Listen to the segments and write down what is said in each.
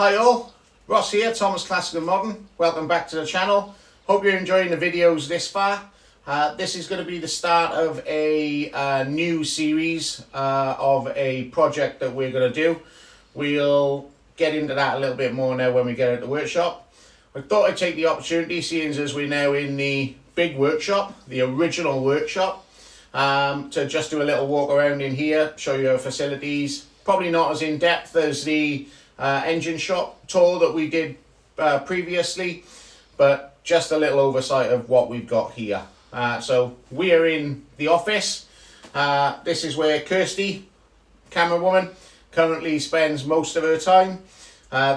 Hi all, Ross here, Thomas Classic and Modern. Welcome back to the channel. Hope you're enjoying the videos this far. This is going to be the start of a new series of a project that we're going to do. We'll get into that a little bit more now when we get at the workshop. I thought I'd take the opportunity, seeing as we're now in the big workshop, the original workshop, to just do a little walk around in here, show you our facilities. Probably not as in depth as the engine shop tour that we did previously, but just a little oversight of what we've got here. So we are in the office. This is where Kirsty, camera woman, currently spends most of her time.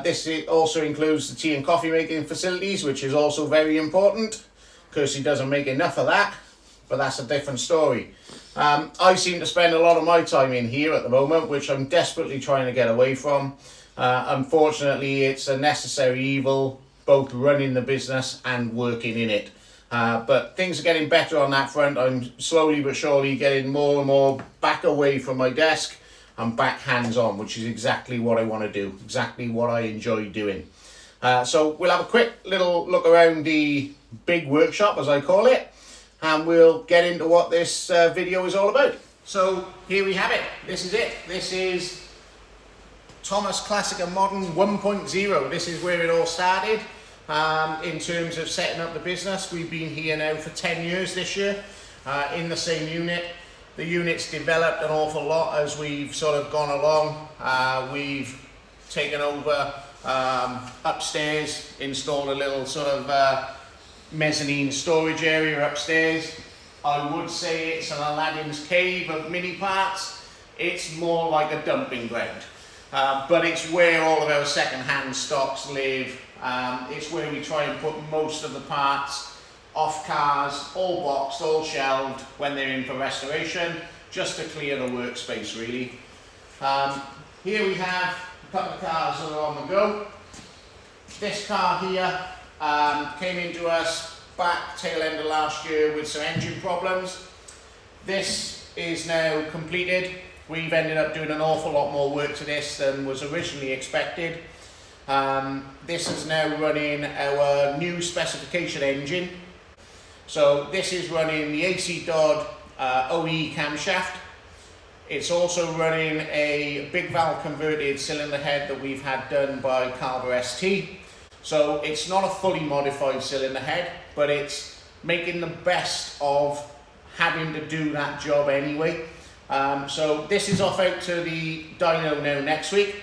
This also includes the tea and coffee making facilities, which is also very important. Kirsty doesn't make enough of that, but that's a different story. I seem to spend a lot of my time in here at the moment, which I'm desperately trying to get away from. Unfortunately, it's a necessary evil, both running the business and working in it. But things are getting better on that front. I'm slowly but surely getting more and more back away from my desk and back hands-on, which is exactly what I want to do, exactly what I enjoy doing. So we'll have a quick little look around the big workshop, as I call it, and we'll get into what this video is all about. So here we have it. This is it. This is Thomas Classic and Modern 1.0. This is where it all started in terms of setting up the business. We've been here now for 10 years this year in the same unit. The unit's developed an awful lot as we've sort of gone along. We've taken over upstairs, installed a little sort of mezzanine storage area upstairs. I would say it's an Aladdin's cave of mini parts. It's more like a dumping ground. But it's where all of our second-hand stocks live. It's where we try and put most of the parts off cars, all boxed, all shelved when they're in for restoration, just to clear the workspace really. Here we have a couple of cars that are on the go. This car here came into us back tail end of last year with some engine problems. This is now completed. We've ended up doing an awful lot more work to this than was originally expected. This is now running our new specification engine. So this is running the AC Dodd OE camshaft. It's also running a big valve converted cylinder head that we've had done by Carver ST. So it's not a fully modified cylinder head, but it's making the best of having to do that job anyway. So this is off out to the dyno now next week.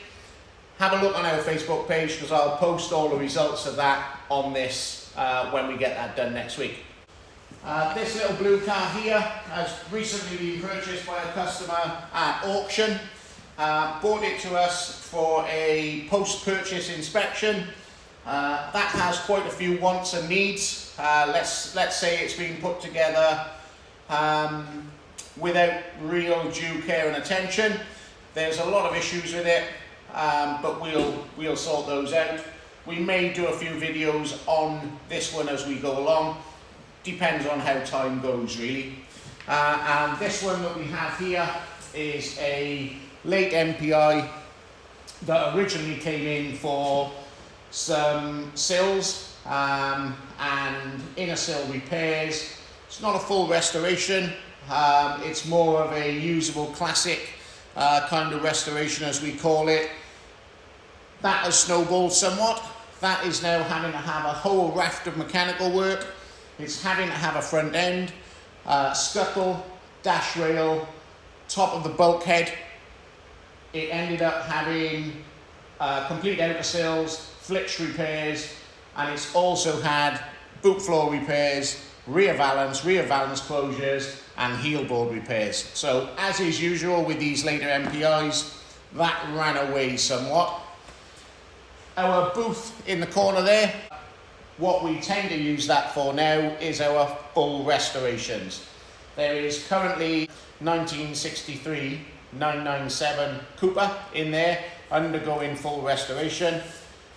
Have a look on our Facebook page because I'll post all the results of that on this when we get that done next week. This little blue car here has recently been purchased by a customer at auction. Brought it to us for a post-purchase inspection. That has quite a few wants and needs. Let's say it's been put together without real due care and attention. There's a lot of issues with it, but we'll sort those out. We may do a few videos on this one as we go along. Depends on how time goes really. And this one that we have here is a late MPI that originally came in for some sills and inner sill repairs. It's not a full restoration. It's more of a usable classic kind of restoration as we call it. That has snowballed somewhat. That is now having to have a whole raft of mechanical work. It's having to have a front end, scuttle, dash rail, top of the bulkhead. It ended up having complete outer sills, flitch repairs, and it's also had boot floor repairs, rear valance closures, and heel board repairs. So as is usual with these later MPIs, that ran away somewhat. Our booth in the corner there, what we tend to use that for now is our full restorations. There is currently 1963 997 Cooper in there undergoing full restoration.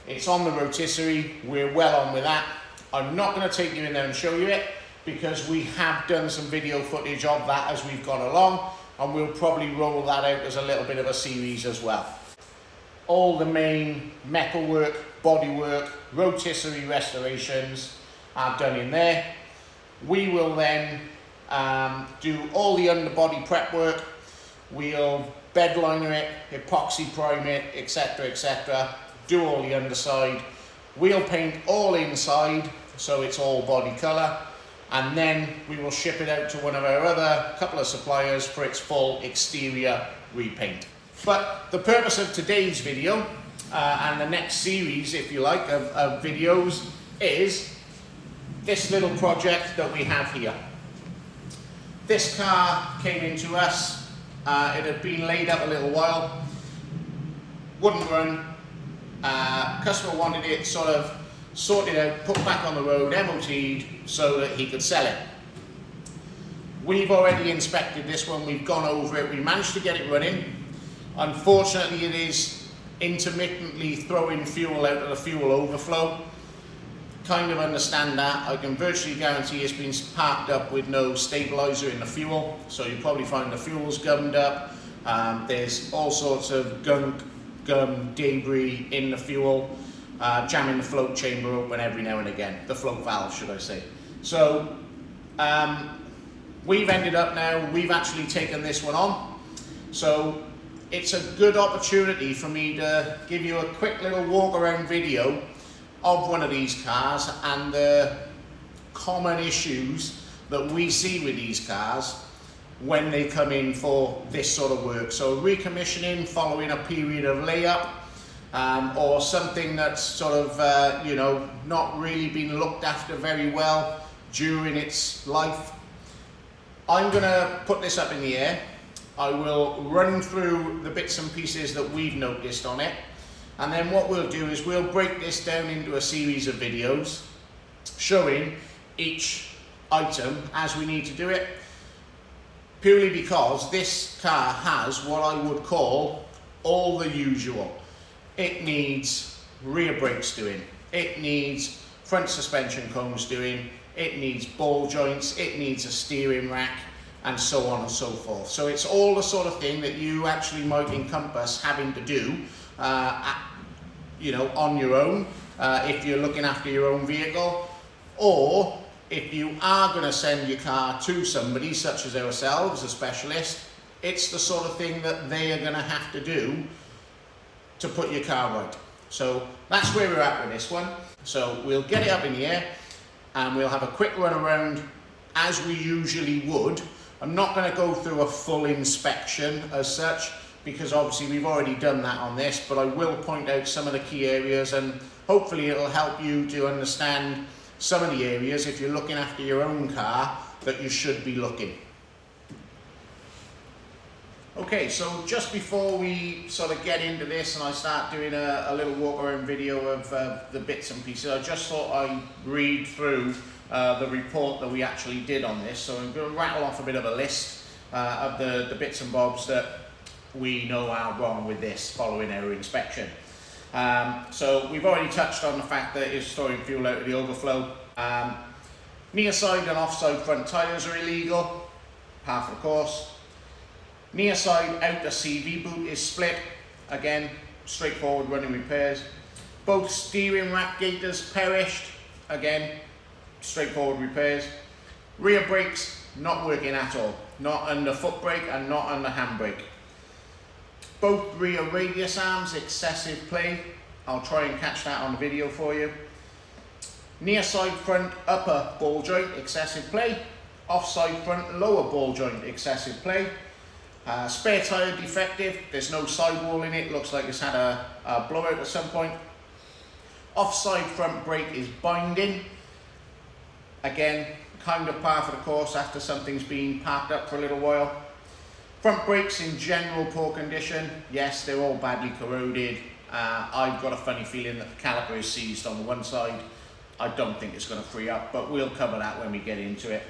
It's on the rotisserie, we're well on with that. I'm not going to take you in there and show you it because we have done some video footage of that as we've gone along, and we'll probably roll that out as a little bit of a series as well. all the main metalwork, bodywork, rotisserie restorations are done in there. We will then do all the underbody prep work. We'll bed liner it, epoxy prime it, etc, etc. Do all the underside. We'll paint all inside, so it's all body colour, and then we will ship it out to one of our other couple of suppliers for its full exterior repaint. But the purpose of today's video, and the next series, if you like, of videos, is this little project that we have here. This car came into us, it had been laid up a little while, wouldn't run, customer wanted it sort of sorted out, put back on the road, MOT'd, so that he could sell it. We've already inspected this one, we've gone over it, we managed to get it running. Unfortunately, it is intermittently throwing fuel out of the fuel overflow. Kind of understand that. I can virtually guarantee it's been parked up with no stabiliser in the fuel, so you probably find the fuel's gummed up. There's all sorts of gum, debris in the fuel, jamming the float chamber open every now and again, the float valve, should I say. So we've ended up now, we've actually taken this one on. So it's a good opportunity for me to give you a quick little walk around video of one of these cars and the common issues that we see with these cars when they come in for this sort of work. So recommissioning following a period of layup, or something that's sort of, you know, not really been looked after very well during its life. I'm gonna put this up in the air. I will run through the bits and pieces that we've noticed on it, and then what we'll do is we'll break this down into a series of videos showing each item as we need to do it, purely because this car has what I would call all the usual. It needs rear brakes doing, it needs front suspension cones doing, it needs ball joints, it needs a steering rack, and so on and so forth. So it's all the sort of thing that you actually might encompass having to do, you know, on your own, if you're looking after your own vehicle, or if you are going to send your car to somebody such as ourselves, a specialist, it's the sort of thing that they are going to have to do to put your car right. So that's where we're at with this one. So we'll get it up in the air and we'll have a quick run around as we usually would. I'm not going to go through a full inspection as such, because obviously we've already done that on this, but I will point out some of the key areas, and hopefully it'll help you to understand some of the areas, if you're looking after your own car, that you should be looking. Okay, so just before we sort of get into this and I start doing a little walk around video of the bits and pieces, I just thought I'd read through the report that we actually did on this. So I'm going to rattle off a bit of a list of the bits and bobs that we know are wrong with this following our inspection. So we've already touched on the fact that it's storing fuel out of the overflow. Near side and offside front tyres are illegal, par for the course. Near side outer CV boot is split, again straightforward running repairs. Both steering rack gaiters perished, again straightforward repairs. Rear brakes not working at all, not under foot brake and not under handbrake. Both rear radius arms excessive play, I'll try and catch that on the video for you. Near side front upper ball joint excessive play, offside front lower ball joint excessive play. Spare tyre defective, there's no sidewall in it, looks like it's had a blowout at some point. Offside front brake is binding, again kind of par for the course after something's been parked up for a little while. Front brakes in general poor condition, yes they're all badly corroded. I've got a funny feeling that the caliper is seized on the one side. I don't think it's going to free up, but we'll cover that when we get into it.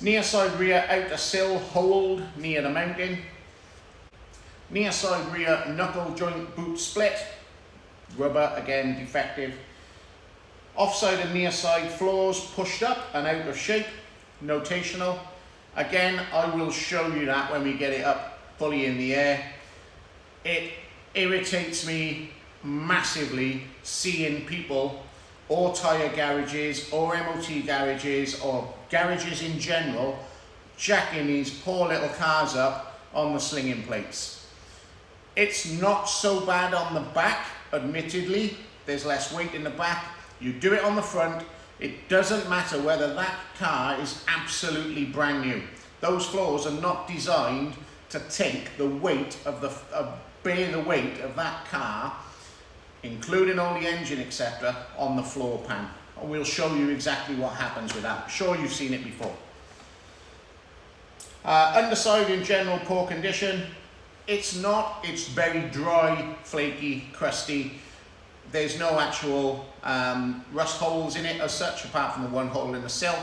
Near side rear outer sill hold near the mounting. Near side rear knuckle joint boot split, rubber again defective. Offside and near side floors pushed up and out of shape, notational. Again, I will show you that when we get it up fully in the air. It irritates me massively seeing people, or tyre garages, or MOT garages, or garages in general, jacking these poor little cars up on the slinging plates. It's not so bad on the back, admittedly. There's less weight in the back. You do it on the front. It doesn't matter whether that car is absolutely brand new. Those floors are not designed to take the weight of bear the weight of that car, including all the engine, etc., on the floor pan. And we'll show you exactly what happens with that. I'm sure you've seen it before. Underside in general, poor condition. It's not. It's very dry, flaky, crusty. There's no actual rust holes in it as such, apart from the one hole in the sill.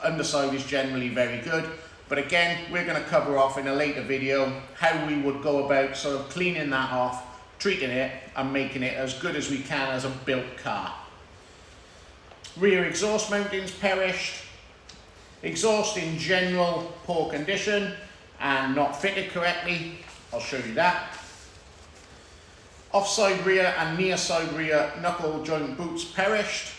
Underside is generally very good. But again, we're going to cover off in a later video how we would go about sort of cleaning that off, treating it, and making it as good as we can as a built car. Rear exhaust mountings perished. Exhaust in general, poor condition and not fitted correctly. I'll show you that. Offside rear and near side rear knuckle joint boots perished.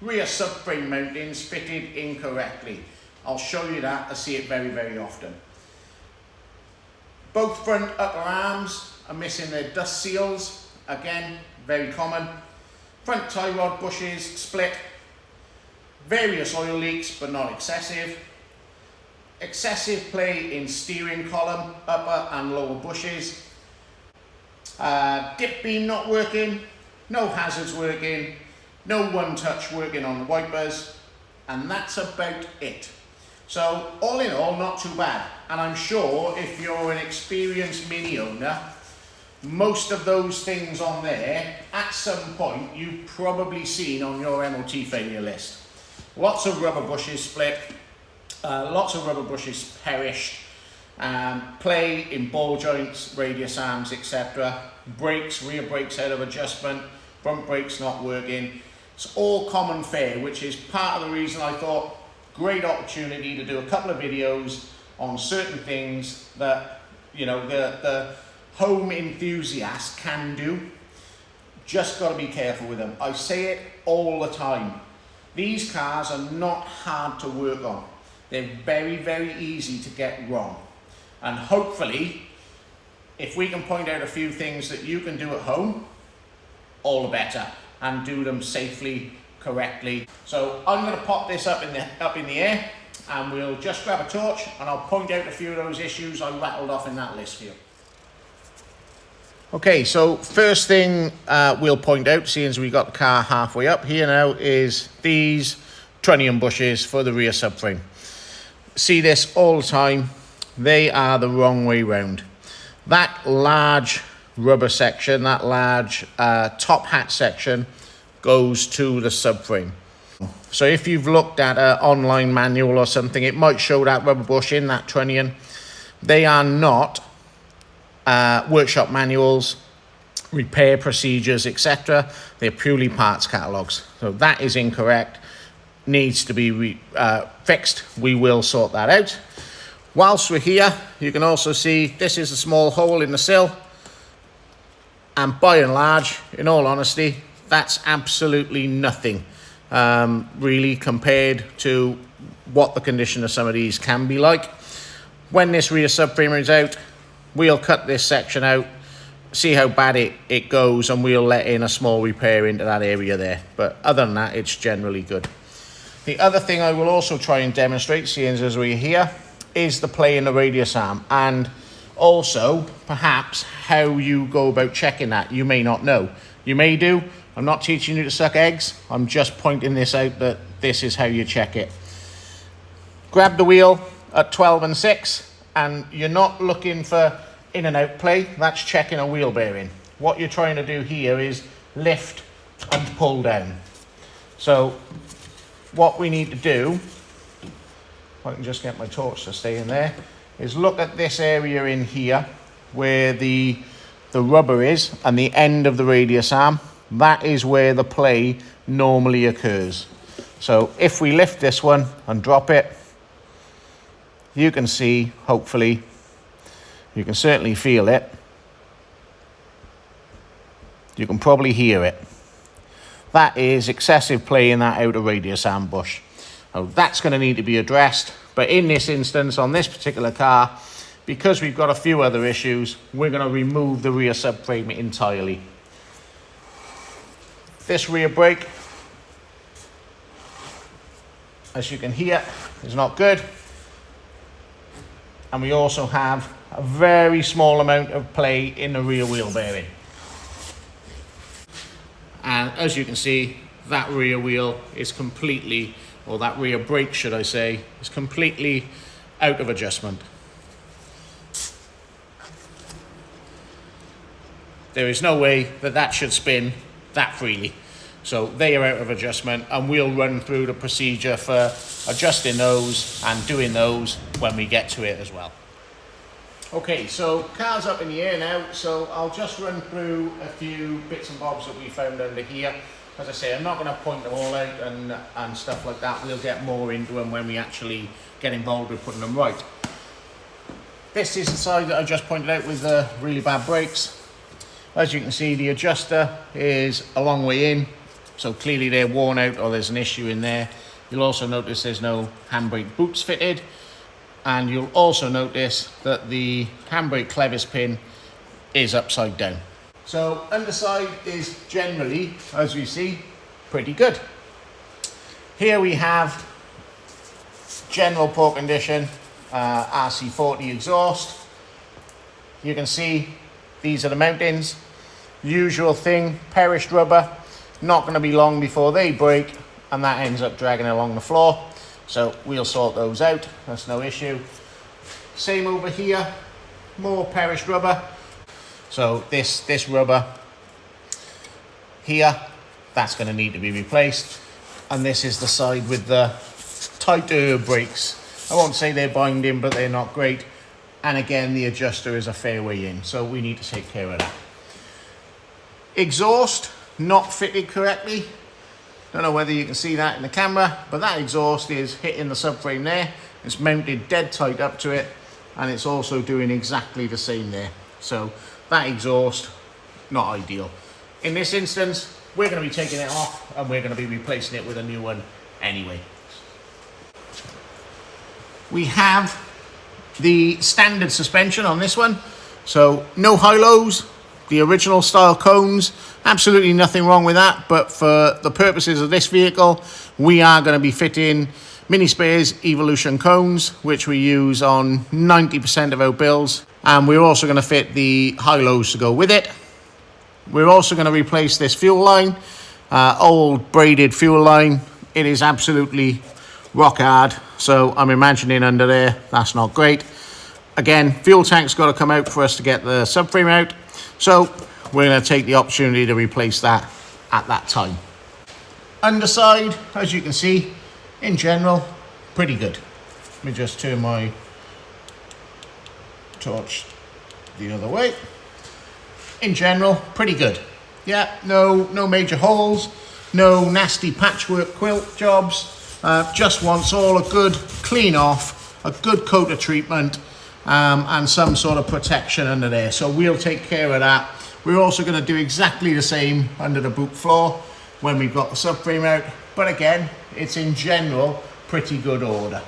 Rear subframe mountings fitted incorrectly. I'll show you that. I see it very, very often. Both front upper arms are missing their dust seals. Again, very common. Front tie rod bushes split. Various oil leaks, but not excessive. Excessive play in steering column, upper and lower bushes. Dip beam not working. No hazards working. No one touch working on the wipers. And that's about it. So all in all, not too bad. And I'm sure if you're an experienced Mini owner, most of those things on there, at some point, you've probably seen on your MOT failure list. Lots of rubber bushes split, lots of rubber bushes perished, play in ball joints, radius arms, etc. Brakes, rear brakes out of adjustment, front brakes not working. It's all common fare, which is part of the reason I thought great opportunity to do a couple of videos on certain things that, you know, the home enthusiast can do. Just got to be careful with them. I say it all the time. These cars are not hard to work on. They're very, very easy to get wrong. And hopefully, if we can point out a few things that you can do at home, all the better, and do them safely, correctly. So I'm going to pop this up in the air, and we'll just grab a torch, and I'll point out a few of those issues I rattled off in that list for you. Okay, so first thing we'll point out, seeing as we got the car halfway up here now, is these trunnion bushes for the rear subframe. See this all the time. They are the wrong way round. That large rubber section, that large top hat section, goes to the subframe. So if you've looked at an online manual or something, it might show that rubber bush in that trunnion. They are not workshop manuals, repair procedures, etc. They're purely parts catalogues. So that is incorrect, needs to be fixed. We will sort that out. Whilst we're here, you can also see this is a small hole in the sill, and by and large, in all honesty, that's absolutely nothing really compared to what the condition of some of these can be like. When this rear subframe is out, we'll cut this section out, see how bad it goes, and we'll let in a small repair into that area there. But other than that, it's generally good. The other thing I will also try and demonstrate, seeing as we're here, is the play in the radius arm, and also perhaps how you go about checking that. You may not know. You may do. I'm not teaching you to suck eggs. I'm just pointing this out that this is how you check it. Grab the wheel at 12 and 6, and you're not looking for in and out play. That's checking a wheel bearing. What you're trying to do here is lift and pull down. So what we need to do, if I can just get my torch to stay in there, is look at this area in here where the rubber is and the end of the radius arm. That is where the play normally occurs. So if we lift this one and drop it, you can see, hopefully, you can certainly feel it. You can probably hear it. That is excessive play in that outer radius arm bush. So that's going to need to be addressed. But in this instance, on this particular car, because we've got a few other issues, we're going to remove the rear subframe entirely. This rear brake, as you can hear, is not good. And we also have a very small amount of play in the rear wheel bearing. And as you can see, that rear wheel is completely, or that rear brake should I say, is completely out of adjustment. There is no way that that should spin that freely. So they are out of adjustment, and we'll run through the procedure for adjusting those and doing those when we get to it as well. Okay, so car's up in the air now, so I'll just run through a few bits and bobs that we found under here. As I say, I'm not going to point them all out and stuff like that. We'll get more into them when we actually get involved with putting them right. This is the side that I just pointed out with the really bad brakes. As you can see, the adjuster is a long way in, so clearly they're worn out or there's an issue in there. You'll also notice there's no handbrake boots fitted, and you'll also notice that the handbrake clevis pin is upside down. So underside is generally, as we see, pretty good. Here we have general poor condition RC40 exhaust. You can see these are the mountings. Usual thing, perished rubber. Not going to be long before they break, and that ends up dragging along the floor. So we'll sort those out, that's no issue. Same over here, more perished rubber. So this rubber here, that's going to need to be replaced. And this is the side with the tighter brakes. I won't say they're binding, but they're not great. And again, the adjuster is a fair way in, so we need to take care of that. Exhaust, not fitted correctly. Don't know whether you can see that in the camera, but that exhaust is hitting the subframe there. It's mounted dead tight up to it, and it's also doing exactly the same there. So that exhaust, not ideal. In this instance, we're going to be taking it off and we're going to be replacing it with a new one anyway. We have the standard suspension on this one, so no high-lows, the original style cones, absolutely nothing wrong with that, but for the purposes of this vehicle, we are going to be fitting Mini Spares Evolution cones, which we use on 90% of our builds, and we're also going to fit the high-lows to go with it. We're also going to replace this fuel line, old braided fuel line. It is absolutely rock hard, so I'm imagining under there that's not great. Again, fuel tank's got to come out for us to get the subframe out, so we're going to take the opportunity to replace that at that time. Underside, as you can see, in general, pretty good. Let me just turn my torch the other way. In general, pretty good. Yeah, no major holes, no nasty patchwork quilt jobs. Just wants all a good clean off, a good coat of treatment, and some sort of protection under there. So we'll take care of that. We're also going to do exactly the same under the boot floor when we've got the subframe out. But again, it's in general pretty good order.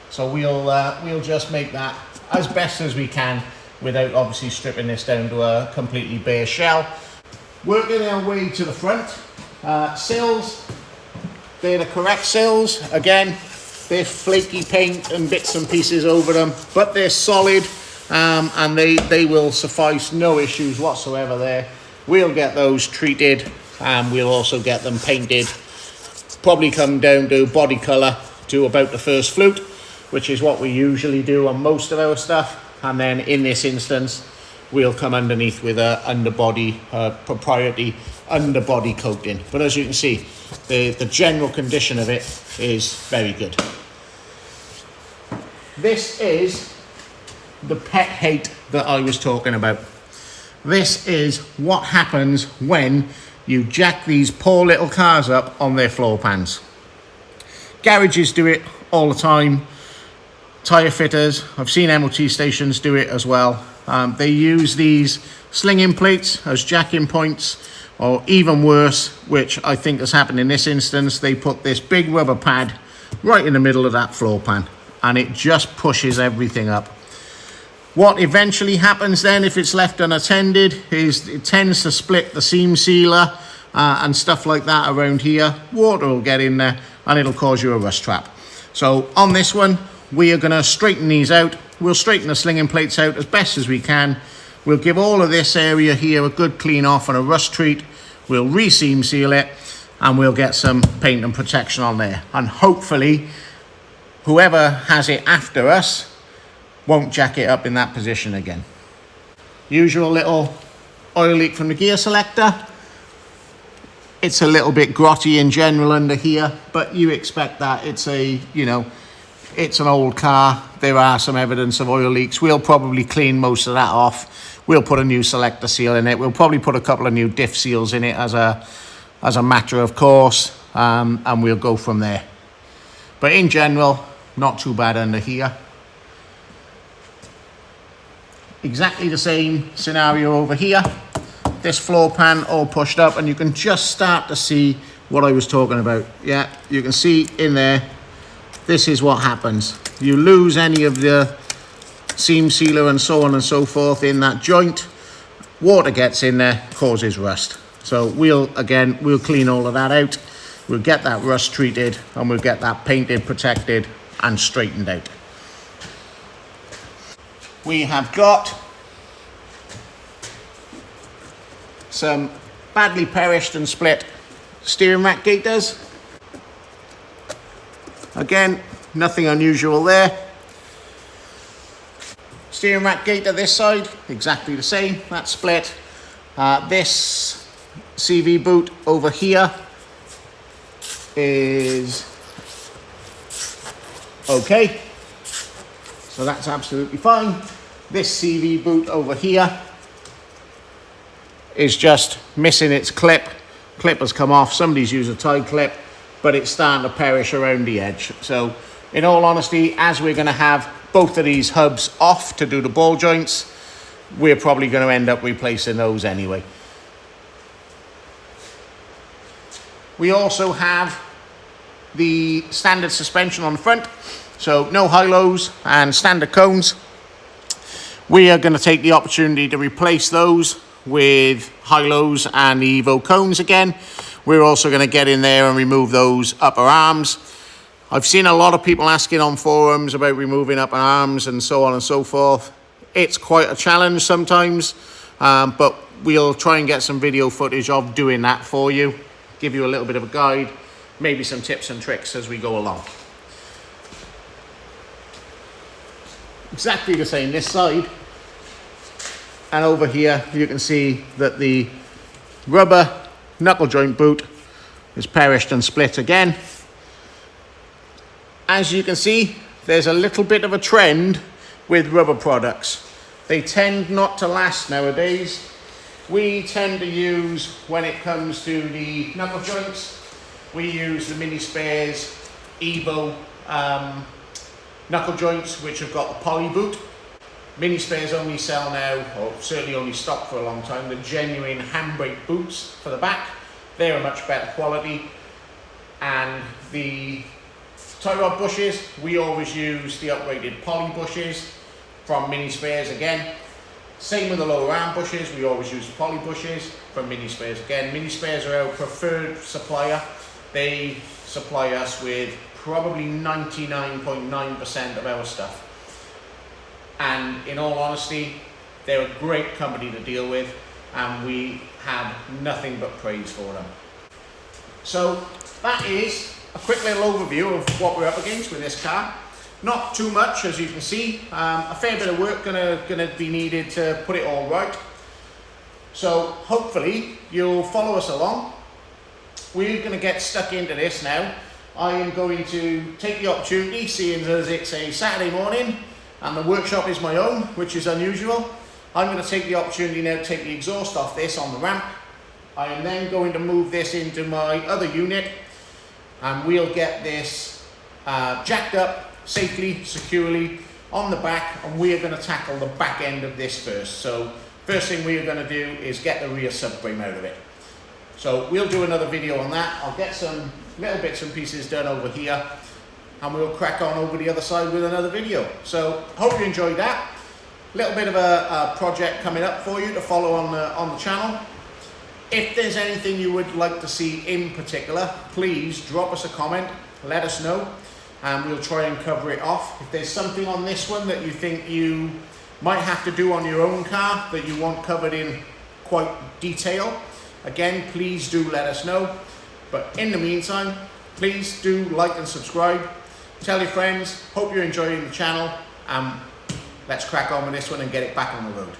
So we'll just make that as best as we can without obviously stripping this down to a completely bare shell. Working our way to the front. Sills, they're the correct sills. Again, there's flaky paint and bits and pieces over them, but they're solid, and they will suffice, no issues whatsoever there. We'll get those treated, and we'll also get them painted. Probably come down to body colour to about the first flute, which is what we usually do on most of our stuff. And then in this instance, we'll come underneath with a underbody, proprietary underbody coating. But as you can see, the general condition of it is very good. This is the pet hate that I was talking about. This is what happens when you jack these poor little cars up on their floor pans. Garages do it all the time. Tyre fitters, I've seen MOT stations do it as well. They use these slinging plates as jacking points, or even worse, which I think has happened in this instance, they put this big rubber pad right in the middle of that floor pan, and it just pushes everything up. What eventually happens then, if it's left unattended, is it tends to split the seam sealer and stuff like that around here. Water will get in there and it'll cause you a rust trap. So on this one, we are going to straighten these out. We'll straighten the slinging plates out as best as we can. We'll give all of this area here a good clean off and a rust treat. We'll re-seam seal it and we'll get some paint and protection on there. And hopefully, whoever has it after us won't jack it up in that position again. Usual little oil leak from the gear selector. It's a little bit grotty in general under here, but you expect that. It's a, you know, it's an old car. There are some evidence of oil leaks. We'll probably clean most of that off. We'll put a new selector seal in it. We'll probably put a couple of new diff seals in it as a matter of course, and we'll go from there. But in general, not too bad under here. Exactly the same scenario over here. This floor pan all pushed up, and you can just start to see what I was talking about. Yeah, you can see in there, this is what happens. You lose any of the seam sealer and so on and so forth in that joint. Water gets in there, causes rust. So we'll clean all of that out. We'll get that rust treated and we'll get that painted, protected and straightened out. We have got some badly perished and split steering rack gaiters. Again, nothing unusual there. Steering rack gaiter this side, exactly the same, that's split. This CV boot over here is okay, so that's absolutely fine. This CV boot over here is just missing its clip. Clip has come off, somebody's used a tie clip, but it's starting to perish around the edge. So in all honesty, as we're going to have both of these hubs off to do the ball joints, we're probably going to end up replacing those anyway. We also have the standard suspension on the front, so no high-lows and standard cones. We are going to take the opportunity to replace those with high-lows and the Evo cones again. We're also going to get in there and remove those upper arms. I've seen a lot of people asking on forums about removing upper arms and so on and so forth. It's quite a challenge sometimes, but we'll try and get some video footage of doing that for you, give you a little bit of a guide, maybe some tips and tricks as we go along. Exactly the same this side. And over here, you can see that the rubber knuckle joint boot is perished and split again. As you can see, there's a little bit of a trend with rubber products. They tend not to last nowadays. We tend to use, when it comes to the knuckle joints, we use the mini spares Evo knuckle joints, which have got the poly boot. Mini spares only sell now, or certainly only stock for a long time, the genuine handbrake boots for the back. They're a much better quality. And the tie rod bushes, we always use the upgraded poly bushes from mini spares again. Same with the lower arm bushes, we always use the poly bushes from mini spares again. Mini spares are our preferred supplier. They supply us with probably 99.9% of our stuff. And in all honesty, they're a great company to deal with, and we have nothing but praise for them. So that is a quick little overview of what we're up against with this car. Not too much, as you can see. A fair bit of work gonna be needed to put it all right. So hopefully you'll follow us along. We're gonna get stuck into this now. I am going to take the opportunity, seeing as it's a Saturday morning and the workshop is my own, which is unusual. I'm going to take the opportunity now to take the exhaust off this on the ramp. I am then going to move this into my other unit, and we'll get this jacked up safely, securely, on the back, and we are going to tackle the back end of this first. So first thing we are going to do is get the rear subframe out of it. So we'll do another video on that. I'll get some little bits and pieces done over here, and we'll crack on over the other side with another video. So hope you enjoyed that. Little bit of a project coming up for you to follow on the channel. If there's anything you would like to see in particular, please drop us a comment, let us know, and we'll try and cover it off. If there's something on this one that you think you might have to do on your own car that you want covered in quite detail, again, please do let us know. But in the meantime, please do like and subscribe. Tell your friends. Hope you're enjoying the channel. Let's crack on with this one and get it back on the road.